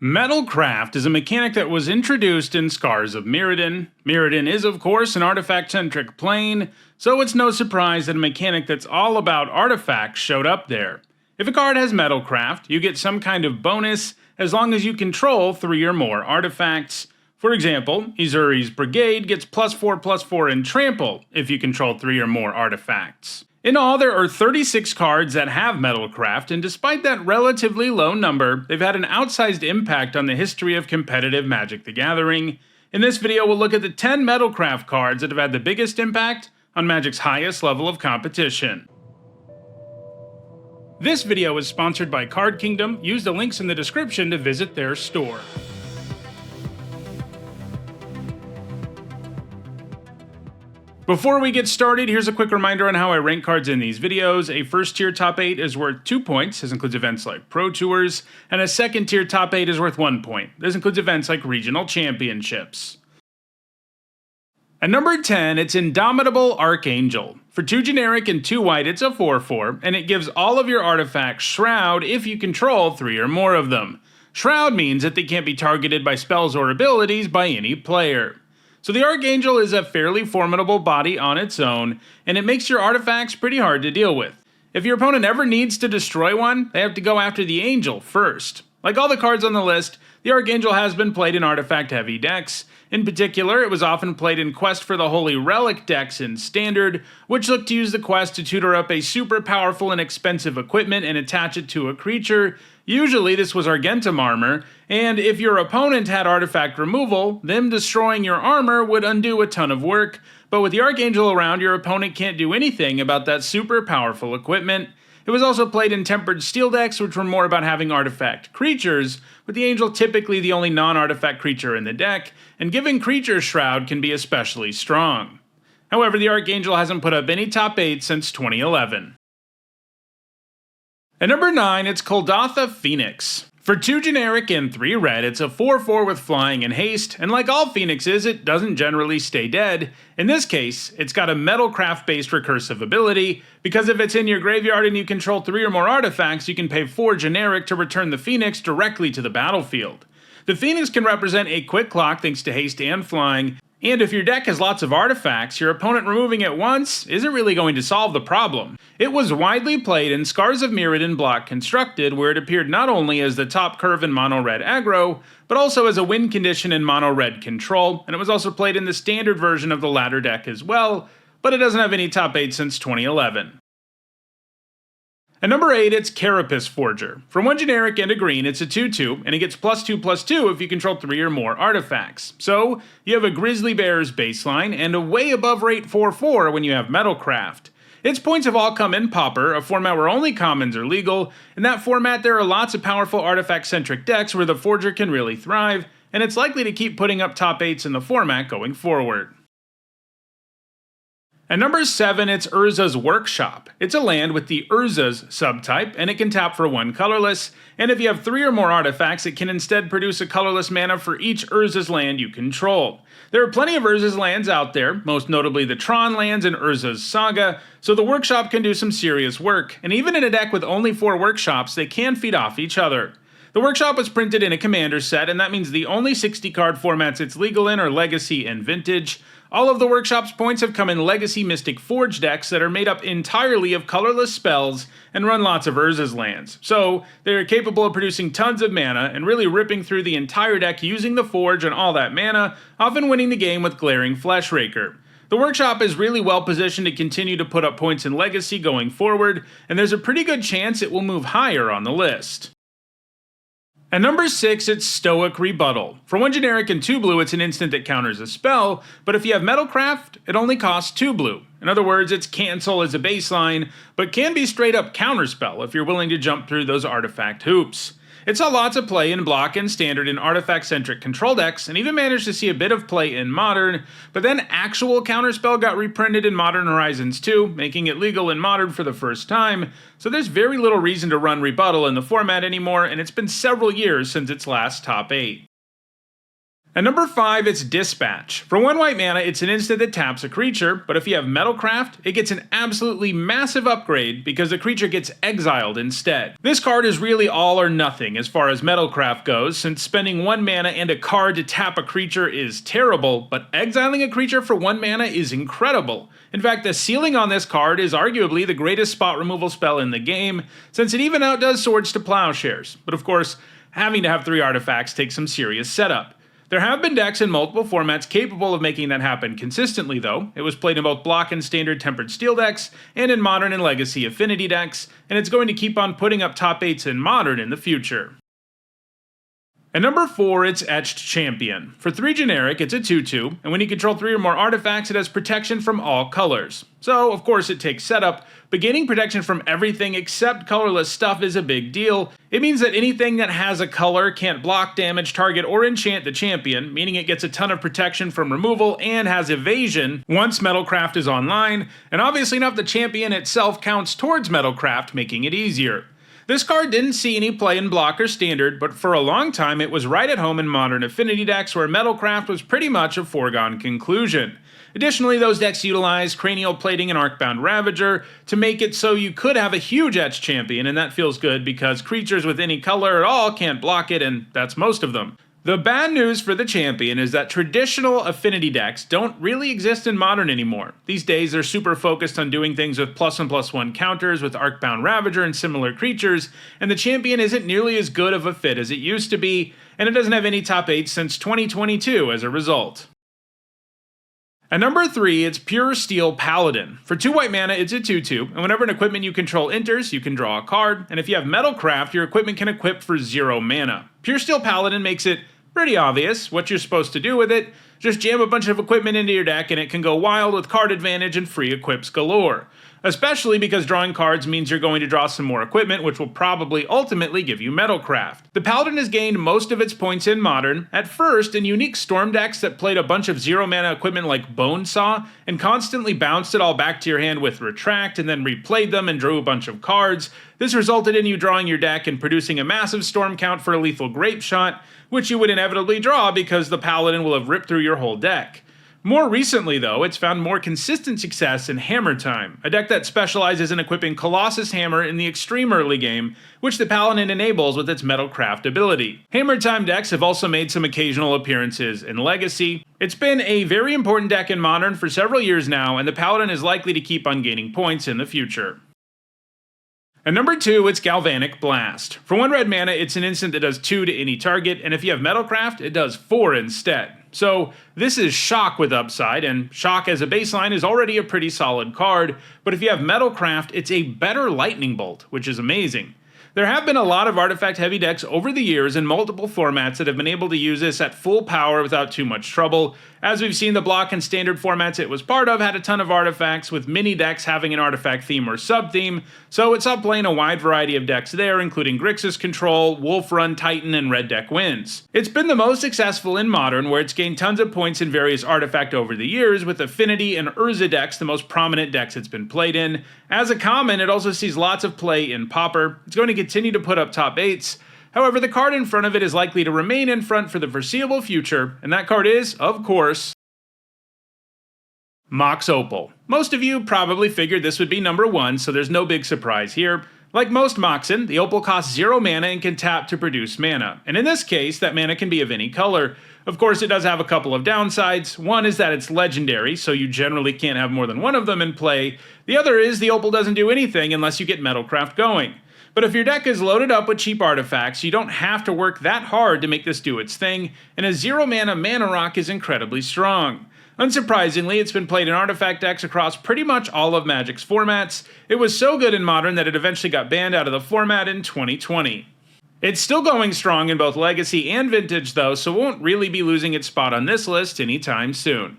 Metalcraft is a mechanic that was introduced in Scars of Mirrodin. Mirrodin is, of course, an artifact-centric plane, so it's no surprise that a mechanic that's all about artifacts showed up there. If a card has Metalcraft, you get some kind of bonus as long as you control 3 or more artifacts. For example, Izuri's Brigade gets +4/+4 in Trample if you control 3 or more artifacts. In all, there are 36 cards that have Metalcraft, and despite that relatively low number, they've had an outsized impact on the history of competitive Magic the Gathering. In this video, we'll look at the 10 Metalcraft cards that have had the biggest impact on Magic's highest level of competition. This video is sponsored by Card Kingdom. Use the links in the description to visit their store. Before we get started, here's a quick reminder on how I rank cards in these videos. A first tier top 8 is worth 2 points. This includes events like Pro Tours, and a second tier top 8 is worth 1 point. This includes events like regional championships. At number 10, it's Indomitable Archangel. For 2 generic and 2 white, it's a 4/4, and it gives all of your artifacts Shroud if you control 3 or more of them. Shroud means that they can't be targeted by spells or abilities by any player. So the Archangel is a fairly formidable body on its own, and it makes your artifacts pretty hard to deal with. If your opponent ever needs to destroy one, they have to go after the Angel first. Like all the cards on the list, the Archangel has been played in artifact-heavy decks. In particular, it was often played in Quest for the Holy Relic decks in Standard, which look to use the quest to tutor up a super powerful and expensive equipment and attach it to a creature. Usually this was Argentum armor, and if your opponent had artifact removal, them destroying your armor would undo a ton of work, but with the Archangel around, your opponent can't do anything about that super powerful equipment. It was also played in Tempered Steel decks, which were more about having artifact creatures, with the Angel typically the only non-artifact creature in the deck, and giving creature Shroud can be especially strong. However, the Archangel hasn't put up any top 8 since 2011. At number 9, it's Kuldotha Phoenix. For 2 generic and 3 red, it's a 4/4 with flying and haste, and like all phoenixes, it doesn't generally stay dead. In this case, it's got a Metalcraft-based recursive ability, because if it's in your graveyard and you control 3 or more artifacts, you can pay 4 generic to return the Phoenix directly to the battlefield. The Phoenix can represent a quick clock thanks to haste and flying, and if your deck has lots of artifacts, your opponent removing it once isn't really going to solve the problem. It was widely played in Scars of Mirrodin Block Constructed, where it appeared not only as the top curve in mono-red aggro, but also as a win condition in mono-red control, and it was also played in the standard version of the latter deck as well, but it doesn't have any top 8 since 2011. At number 8, it's Carapace Forger. For 1 generic and a green, it's a 2/2, and it gets +2/+2 if you control 3 or more artifacts. So, you have a Grizzly Bear's baseline, and a way above rate 4/4 when you have Metalcraft. Its points have all come in Pauper, a format where only commons are legal. In that format, there are lots of powerful artifact-centric decks where the Forger can really thrive, and it's likely to keep putting up top 8s in the format going forward. At number 7, it's Urza's Workshop. It's a land with the Urza's subtype, and it can tap for 1 colorless, and if you have 3 or more artifacts, it can instead produce a colorless mana for each Urza's land you control. There are plenty of Urza's lands out there, most notably the Tron lands and Urza's Saga, so the Workshop can do some serious work, and even in a deck with only 4 Workshops, they can feed off each other. The Workshop was printed in a Commander set, and that means the only 60-card formats it's legal in are Legacy and Vintage. All of the Workshop's points have come in Legacy Mystic Forge decks that are made up entirely of colorless spells and run lots of Urza's lands. So, they're capable of producing tons of mana and really ripping through the entire deck using the Forge and all that mana, often winning the game with Glaring Fleshraker. The Workshop is really well positioned to continue to put up points in Legacy going forward, and there's a pretty good chance it will move higher on the list. At number 6, it's Stoic Rebuttal. For 1 generic and 2 blue, it's an instant that counters a spell, but if you have Metalcraft, it only costs 2 blue. In other words, it's cancel as a baseline, but can be straight up counterspell if you're willing to jump through those artifact hoops. It saw lots of play in Block and Standard in artifact-centric control decks, and even managed to see a bit of play in Modern, but then actual Counterspell got reprinted in Modern Horizons 2, making it legal in Modern for the first time, so there's very little reason to run Rebuttal in the format anymore, and it's been several years since its last top 8. At number 5, it's Dispatch. For 1 white mana, it's an instant that taps a creature, but if you have Metalcraft, it gets an absolutely massive upgrade because the creature gets exiled instead. This card is really all or nothing as far as Metalcraft goes, since spending 1 mana and a card to tap a creature is terrible, but exiling a creature for 1 mana is incredible. In fact, the ceiling on this card is arguably the greatest spot removal spell in the game, since it even outdoes Swords to Plowshares. But of course, having to have 3 artifacts takes some serious setup. There have been decks in multiple formats capable of making that happen consistently though. It was played in both block and standard Tempered Steel decks, and in Modern and Legacy Affinity decks, and it's going to keep on putting up top 8s in Modern in the future. At number 4, it's Etched Champion. For 3 generic, it's a 2/2, and when you control 3 or more artifacts, it has protection from all colors. So, of course, it takes setup, but gaining protection from everything except colorless stuff is a big deal. It means that anything that has a color can't block, damage, target, or enchant the champion, meaning it gets a ton of protection from removal and has evasion once Metalcraft is online, and obviously enough the champion itself counts towards Metalcraft, making it easier. This card didn't see any play in block or standard, but for a long time it was right at home in Modern Affinity decks where Metalcraft was pretty much a foregone conclusion. Additionally, those decks utilized Cranial Plating and Arcbound Ravager to make it so you could have a huge Etched Champion, and that feels good because creatures with any color at all can't block it, and that's most of them. The bad news for the champion is that traditional affinity decks don't really exist in Modern anymore. These days they're super focused on doing things with +1/+1 counters with Arcbound Ravager and similar creatures, and the champion isn't nearly as good of a fit as it used to be, and it doesn't have any top 8 since 2022 as a result. At number 3, it's Pure Steel Paladin. For 2 white mana, it's a 2/2, and whenever an equipment you control enters, you can draw a card, and if you have Metalcraft, your equipment can equip for 0 mana. Pure Steel Paladin makes it pretty obvious what you're supposed to do with it. Just jam a bunch of equipment into your deck and it can go wild with card advantage and free equips galore. Especially because drawing cards means you're going to draw some more equipment, which will probably ultimately give you Metalcraft. The Paladin has gained most of its points in Modern, at first in unique Storm decks that played a bunch of 0 mana equipment like Bonesaw, and constantly bounced it all back to your hand with Retract, and then replayed them and drew a bunch of cards. This resulted in you drawing your deck and producing a massive Storm count for a lethal Grape Shot, which you would inevitably draw because the Paladin will have ripped through your whole deck. More recently, though, it's found more consistent success in Hammer Time, a deck that specializes in equipping Colossus Hammer in the extreme early game, which the Paladin enables with its Metalcraft ability. Hammer Time decks have also made some occasional appearances in Legacy. It's been a very important deck in Modern for several years now, and the Paladin is likely to keep on gaining points in the future. At number 2, it's Galvanic Blast. For 1 red mana, it's an instant that does 2 to any target, and if you have Metalcraft, it does 4 instead. So this is Shock with upside, and Shock as a baseline is already a pretty solid card, but if you have Metalcraft, it's a better Lightning Bolt, which is amazing. There have been a lot of artifact-heavy decks over the years in multiple formats that have been able to use this at full power without too much trouble. As we've seen, the block and standard formats it was part of had a ton of artifacts, with many decks having an artifact theme or sub-theme, so it saw playing a wide variety of decks there, including Grixis Control, Wolf Run Titan, and Red Deck Wins. It's been the most successful in Modern, where it's gained tons of points in various artifact over the years, with Affinity and Urza decks the most prominent decks it's been played in. As a common, it also sees lots of play in Pauper. It's going to continue to put up top 8s. However, the card in front of it is likely to remain in front for the foreseeable future, and that card is, of course, Mox Opal. Most of you probably figured this would be number 1, so there's no big surprise here. Like most Moxen, the Opal costs 0 mana and can tap to produce mana, and in this case, that mana can be of any color. Of course, it does have a couple of downsides. One is that it's legendary, so you generally can't have more than one of them in play. The other is the Opal doesn't do anything unless you get Metalcraft going. But if your deck is loaded up with cheap artifacts, you don't have to work that hard to make this do its thing, and a 0 mana Mana Rock is incredibly strong. Unsurprisingly, it's been played in artifact decks across pretty much all of Magic's formats. It was so good in Modern that it eventually got banned out of the format in 2020. It's still going strong in both Legacy and Vintage though, so it won't really be losing its spot on this list anytime soon.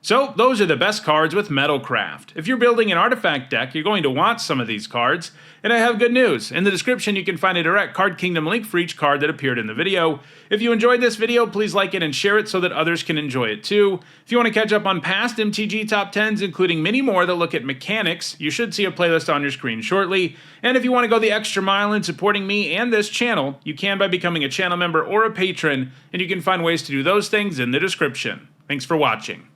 So those are the best cards with Metalcraft. If you're building an artifact deck, you're going to want some of these cards. And I have good news. In the description you can find a direct Card Kingdom link for each card that appeared in the video. If you enjoyed this video, please like it and share it so that others can enjoy it too. If you want to catch up on past MTG Top 10s, including many more that look at mechanics, you should see a playlist on your screen shortly. And if you want to go the extra mile in supporting me and this channel, you can by becoming a channel member or a patron, and you can find ways to do those things in the description. Thanks for watching.